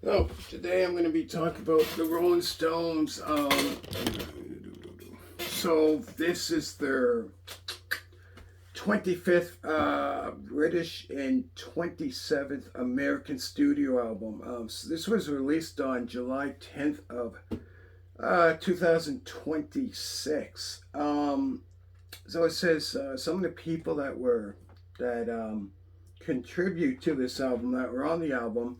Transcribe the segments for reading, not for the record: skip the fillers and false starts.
So today I'm going to be talking about the Rolling Stones. So this is their 25th British and 27th American studio album. So this was released on July 10th of 2026. So it says some of the people that contribute to this album that were on the album.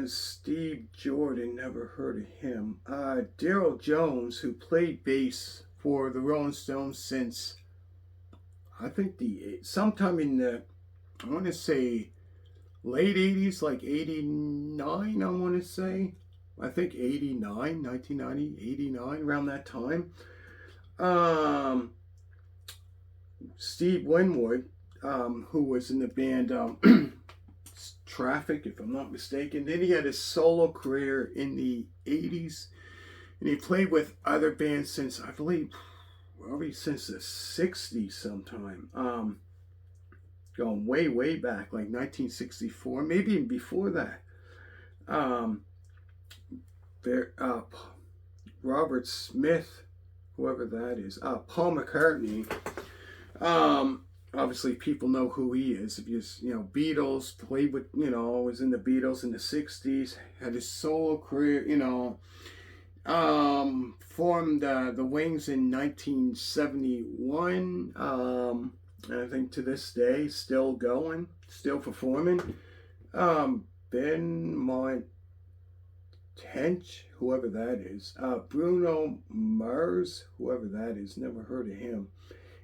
Steve Jordan, never heard of him. Daryl Jones, who played bass for the Rolling Stones since I think the sometime in the I want to say late '80s, like '89. I want to say, I think '89, 1990, '89, around that time. Um, Steve Winwood, who was in the band Traffic, if I'm not mistaken. Then he had his solo career in the 80s, and he played with other bands since, I believe, probably since the 60s sometime. Going way, way back, like 1964, maybe even before that. Um, there, Robert Smith, whoever that is, Paul McCartney. Obviously people know who he is. If Beatles, played with, was in the Beatles in the 60s, had his solo career, formed the Wings in 1971, and I think to this day still going, still performing. Ben Montench, whoever that is, Bruno Mars, whoever that is, never heard of him,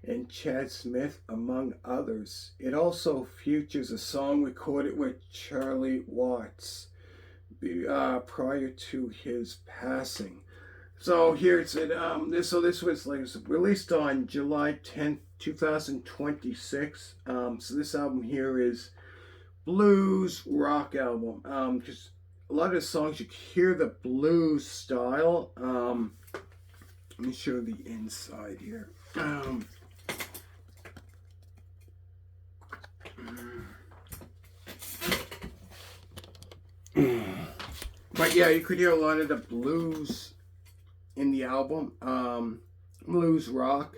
and Chad Smith, among others. It also features a song recorded with Charlie Watts prior to his passing. So here's it. This was released on July 10th, 2026. So this album here is blues rock album. Because a lot of the songs you hear the blues style. Let me show the inside here. But yeah, you could hear a lot of the blues in the album. Blues rock.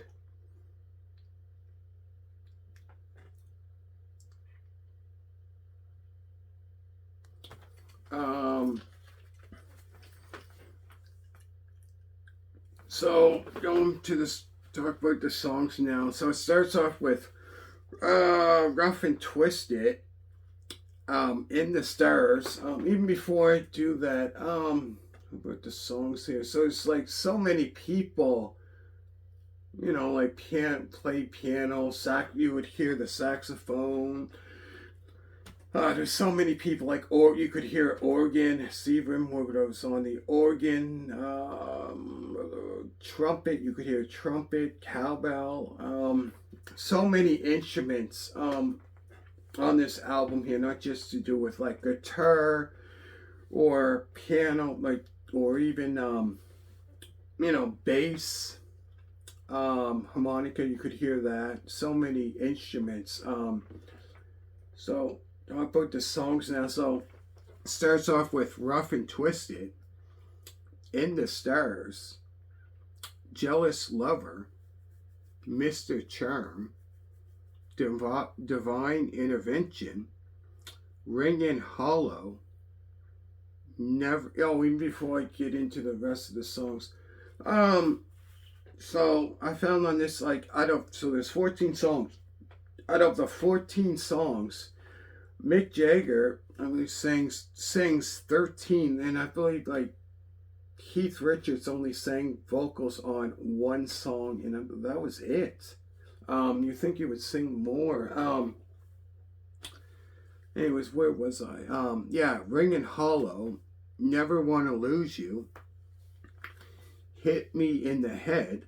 So going to this talk about the songs now. So it starts off with Rough and Twisted. In the Stars. Even before I do that, about the songs here. So it's like so many people, like play piano, you would hear the saxophone. There's so many people, or you could hear organ. Steve Winwood was on the organ, trumpet. You could hear trumpet, cowbell. So many instruments. On this album here, not just to do with like guitar or piano, or even bass, harmonica. You could hear that. So many instruments. So I'll put the songs now. So it starts off with Rough and Twisted, In the Stars, Jealous Lover, Mr. Charm, Divine Intervention, Ringing Hollow, Never. Oh, even before I get into the rest of the songs, so I found on this, there's 14 songs. Out of the 14 songs, Mick Jagger, I believe, sings 13, and I believe Keith Richards only sang vocals on one song, and that was it. You think he would sing more? Anyways, where was I? Yeah, Ringing Hollow, Never Wanna Lose You, Hit Me in the Head,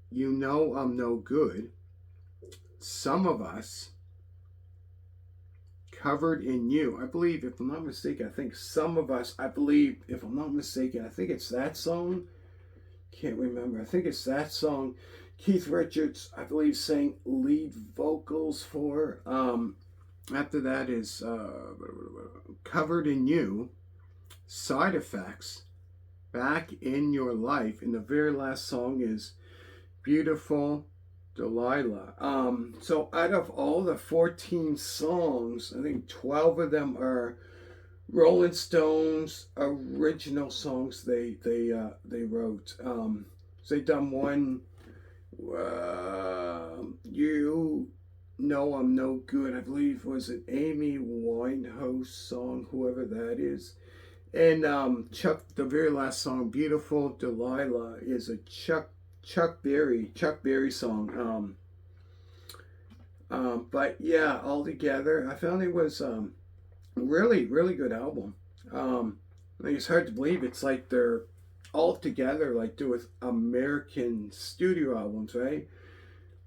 You Know I'm No Good, Some of Us, Covered in You. I believe, if I'm not mistaken, I think Some of Us, I believe, if I'm not mistaken, I think it's that song. Can't remember. I think it's that song. Keith Richards, I believe, sang lead vocals for. After that is Covered in You, Side Effects, Back in Your Life, and the very last song is Beautiful Delilah. So out of all the 14 songs, I think 12 of them are Rolling Stones original songs they wrote. So they done one. You know I'm no good. I believe was an Amy Winehouse song, whoever that is. And Chuck, the very last song, "Beautiful Delilah," is a Chuck Berry song. But yeah, altogether, I found it was really really good album. Like it's hard to believe it's like they're all together, like do with American studio albums, right?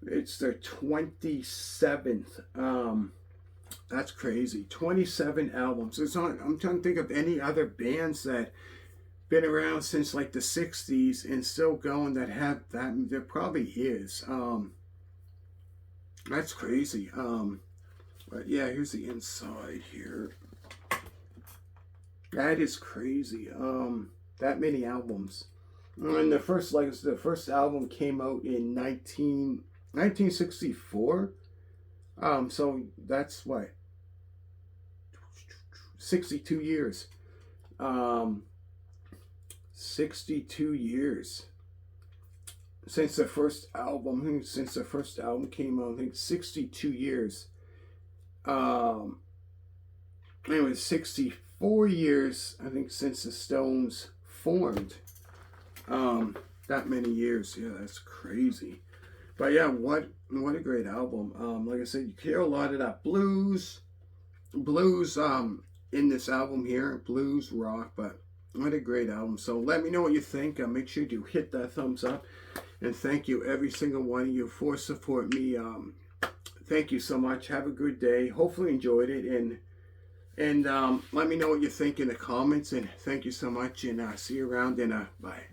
It's their 27th. That's crazy. 27 albums. I'm trying to think of any other bands that been around since like the 60s and still going that have that. There probably is. That's crazy. But yeah, here's the inside here. That is crazy. That many albums. And the first album came out in 1964. So that's what 62 years. 62 years since the first album. I think since the first album came out, I think 62 years. Anyway, 64 years, I think, since the Stones formed. That many years. Yeah, that's crazy. But yeah, what a great album. Like I said, you hear a lot of that blues, in this album here, blues rock. But what a great album. So let me know what you think. Make sure to hit that thumbs up, and thank you every single one of you for support me. Thank you so much. Have a good day. Hopefully enjoyed it, and let me know what you think in the comments. And thank you so much. And see you around. And bye.